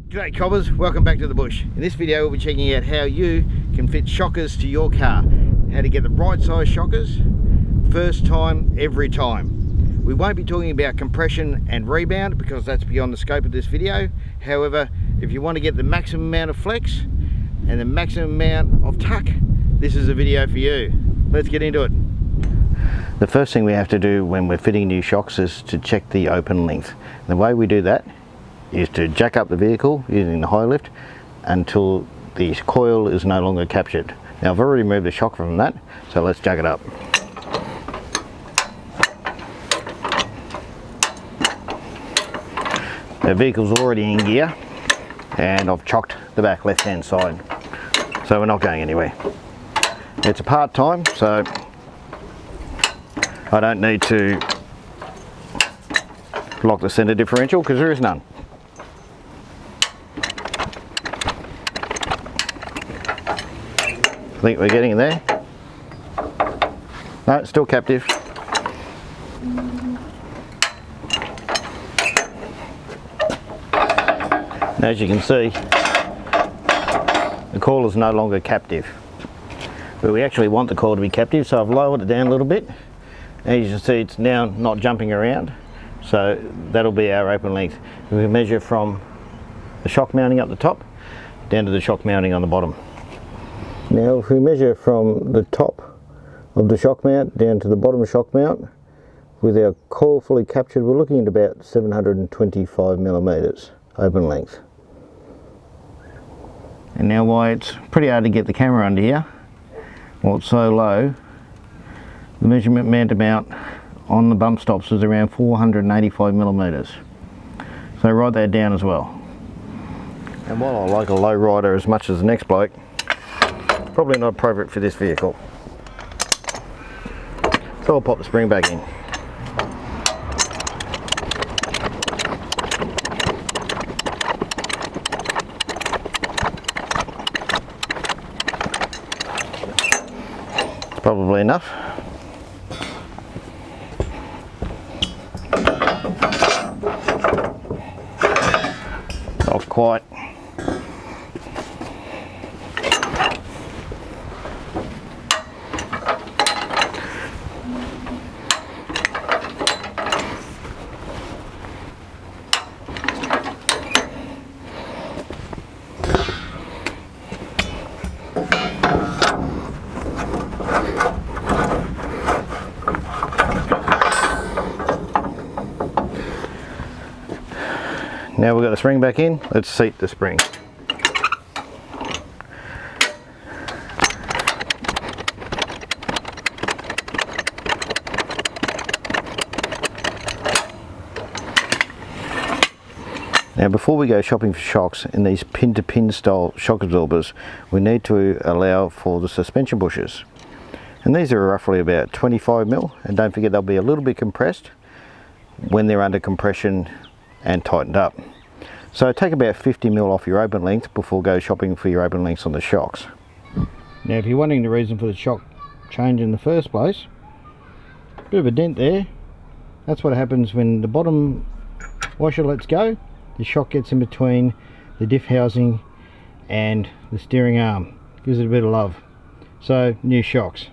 G'day cobbers, welcome back to the bush. In this video we'll be checking out how you can fit shockers to your car. How to get the right size shockers, first time, every time. We won't be talking about compression and rebound because that's beyond the scope of this video. However, if you want to get the maximum amount of flex and the maximum amount of tuck, this is a video for you. Let's get into it. The first thing we have to do when we're fitting new shocks is to check the open length. And the way we do that is to jack up the vehicle using the high lift until the coil is no longer captured. Now I've already removed the shock from that, so let's jack it up. The vehicle's already in gear and I've chocked the back left hand side, so we're not going anywhere. It's a part time, so I don't need to lock the center differential because there is none. I think we're getting there. No, it's still captive. As you can see, the coil is no longer captive. But we actually want the coil to be captive, so I've lowered it down a little bit. As you can see, it's now not jumping around. So that'll be our open length. We measure from the shock mounting up the top down to the shock mounting on the bottom. Now if we measure from the top of the shock mount down to the bottom shock mount with our coil fully captured, we're looking at about 725 millimeters open length. And now why it's pretty hard to get the camera under here, well it's so low, the measurement mount amount on the bump stops is around 485 millimeters. So write that down as well. And while I like a low rider as much as the next bloke, probably not appropriate for this vehicle. So I'll pop the spring back in. It's probably enough. Not quite. Now we've got the spring back in, let's seat the spring. Now before we go shopping for shocks in these pin-to-pin style shock absorbers, we need to allow for the suspension bushes. And these are roughly about 25 mil, and don't forget they'll be a little bit compressed when they're under compression and tightened up. So take about 50 mil off your open length before go shopping for your open lengths on the shocks. Now if you're wondering the reason for the shock change in the first place, a bit of a dent there. That's what happens when the bottom washer lets go. The shock gets in between the diff housing and the steering arm. Gives it a bit of love. So new shocks.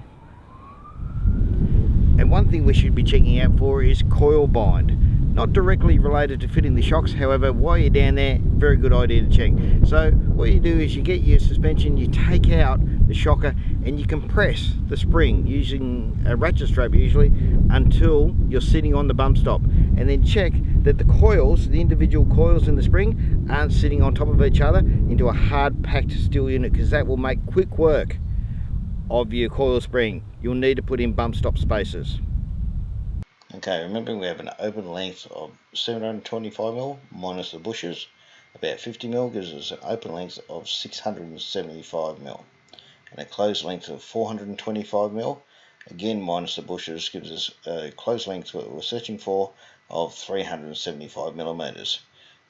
And one thing we should be checking out for is coil bind. Not directly related to fitting the shocks, however, while you're down there, very good idea to check. So what you do is you get your suspension, you take out the shocker and you compress the spring using a ratchet strap usually until you're sitting on the bump stop, and then check that the coils, the individual coils in the spring, aren't sitting on top of each other into a hard packed steel unit, because that will make quick work of your coil spring. You'll need to put in bump stop spacers. Okay, remember we have an open length of 725 mil minus the bushes. About 50 mil gives us an open length of 675 mil. And a closed length of 425 mil, again minus the bushes, gives us a closed length that we're searching for of 375 millimeters.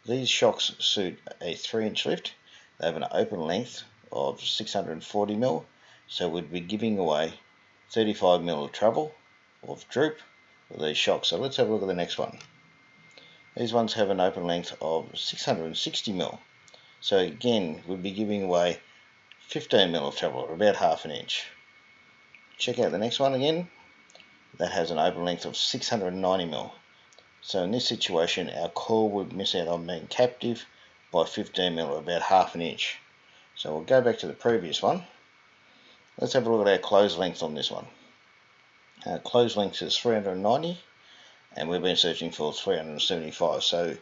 These shocks suit a 3-inch lift. They have an open length of 640 mil, so we'd be giving away 35 mil of travel of droop with these shocks. So let's have a look at the next one. These ones have an open length of 660 mil. So again, we'll be giving away 15mm of travel, or about 1/2 inch. Check out the next one again. That has an open length of 690mm. So in this situation, our coil would miss out on being captive by 15mm, or about 1/2 inch. So we'll go back to the previous one. Let's have a look at our close length on this one. Our close length is 390, and we've been searching for 375. So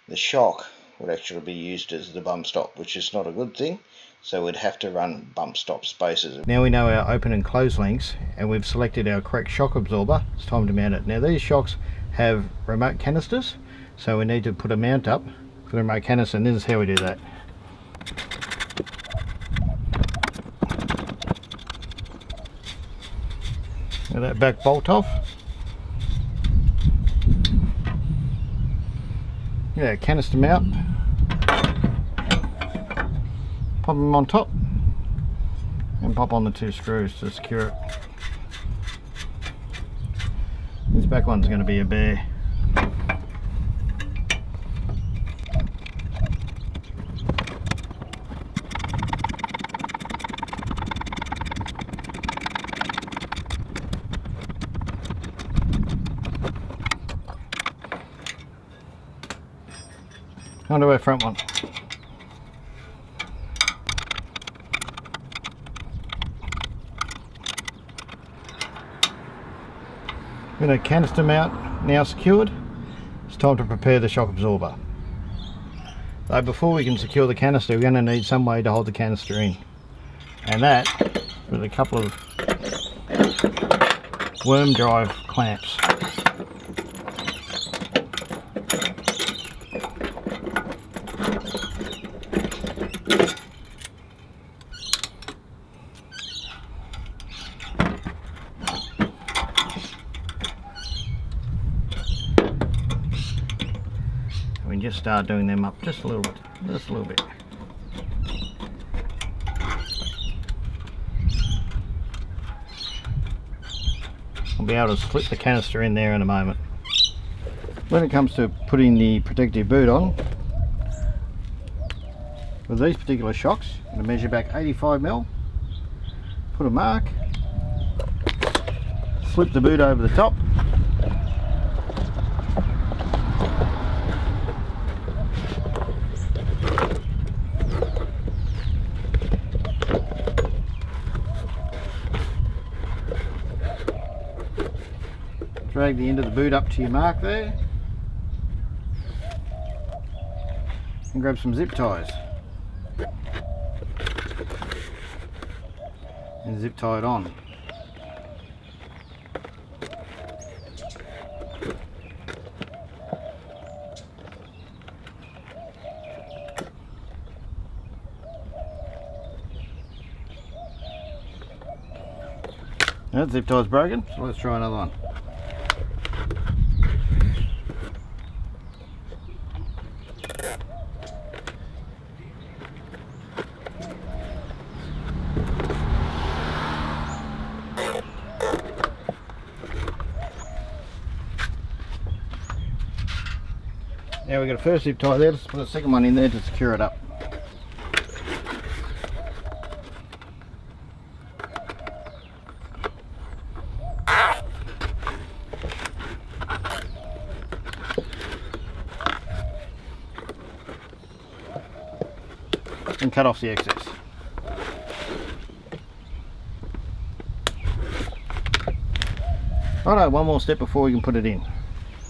the shock would actually be used as the bump stop, which is not a good thing. So we'd have to run bump stop spaces. Now we know our open and close lengths, and we've selected our correct shock absorber. It's time to mount it. Now these shocks have remote canisters, so we need to put a mount up for the remote canister, and this is how we do that. Now that back bolt off. Yeah, canister mount. Pop them on top and pop on the 2 screws to secure it. This back one's going to be a bear. Onto our front one. With a canister mount now secured, it's time to prepare the shock absorber. Though before we can secure the canister, we're going to need some way to hold the canister in, and that with a couple of worm drive clamps. We just start doing them up just a little bit, just a little bit. I'll be able to slip the canister in there in a moment. When it comes to putting the protective boot on, with these particular shocks, I'm going to measure back 85mm, put a mark, slip the boot over the top, drag the end of the boot up to your mark there, and grab some zip ties and zip tie it on. That zip tie's broken, so let's try another one. Now we've got a first zip tie there, let's put a second one in there to secure it up. And cut off the excess. Righto, one more step before we can put it in.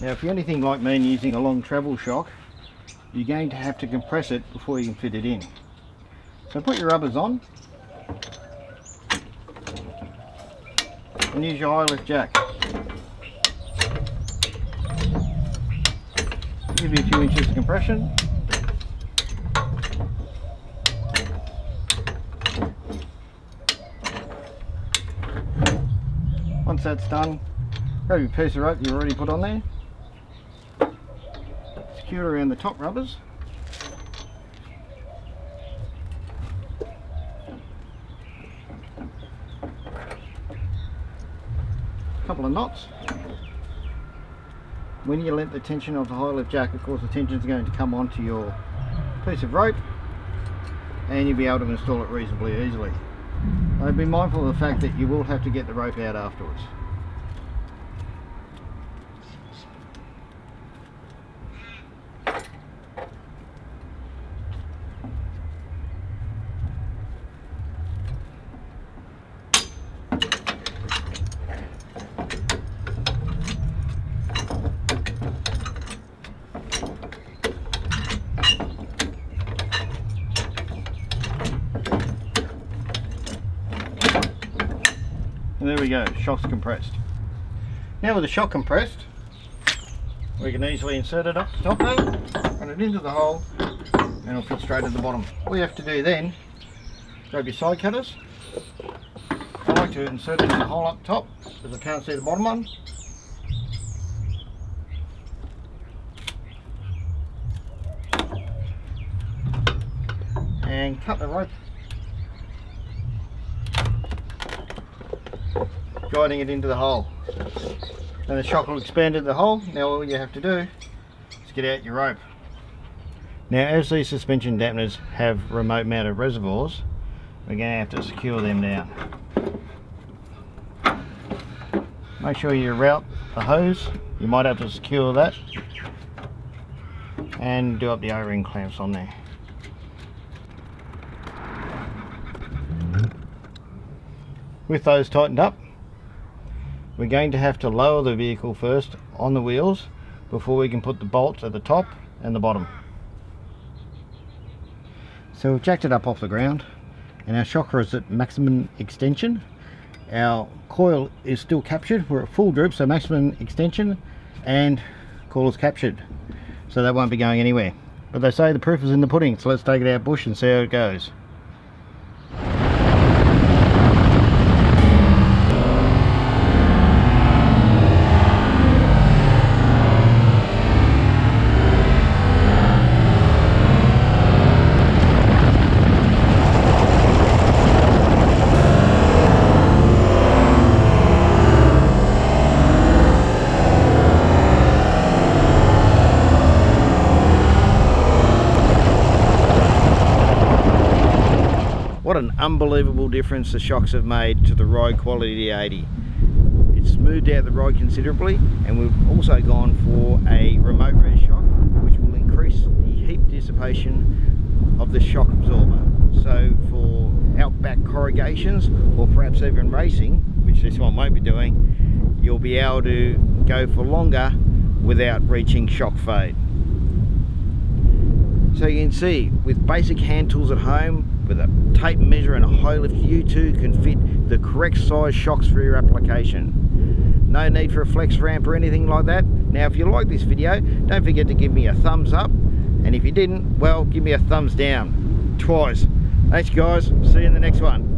Now if you're anything like me and using a long travel shock, you're going to have to compress it before you can fit it in. So put your rubbers on and use your high lift jack. Give you a few inches of compression. Once that's done, grab your piece of rope you've already put on there, secure around the top rubbers, a couple of knots. When you let the tension of the high lift jack, of course the tension is going to come onto your piece of rope, and you'll be able to install it reasonably easily. Be mindful of the fact that you will have to get the rope out afterwards. And there we go, shock's compressed. Now with the shock compressed, we can easily insert it up the top there, run it into the hole, and it'll fit straight at the bottom. All you have to do then, grab your side cutters. I like to insert it in the hole up top, because I can't see the bottom one. And cut the rope, guiding it into the hole, and the shock will expand into the hole. Now all you have to do is get out your rope. Now as these suspension dampeners have remote mounted reservoirs, we're going to have to secure them down. Make sure you route the hose, you might have to secure that, and do up the O-ring clamps on there. With those tightened up, we're going to have to lower the vehicle first on the wheels before we can put the bolts at the top and the bottom. So we've jacked it up off the ground, and our shocker is at maximum extension. Our coil is still captured, we're at full droop, so maximum extension, and coil is captured, so that won't be going anywhere. But they say the proof is in the pudding, so let's take it out bush and see how it goes. What an unbelievable difference the shocks have made to the ride quality of the 80. It's smoothed out the ride considerably, and we've also gone for a remote res shock, which will increase the heat dissipation of the shock absorber. So for outback corrugations, or perhaps even racing, which this one won't be doing, you'll be able to go for longer without reaching shock fade. So you can see, with basic hand tools at home, with a tape measure and a high lift, you too can fit the correct size shocks for your application. No need for a flex ramp or anything like that. Now if you like this video, don't forget to give me a thumbs up, and if you didn't, well, give me a thumbs down twice. Thanks guys, see you in the next one.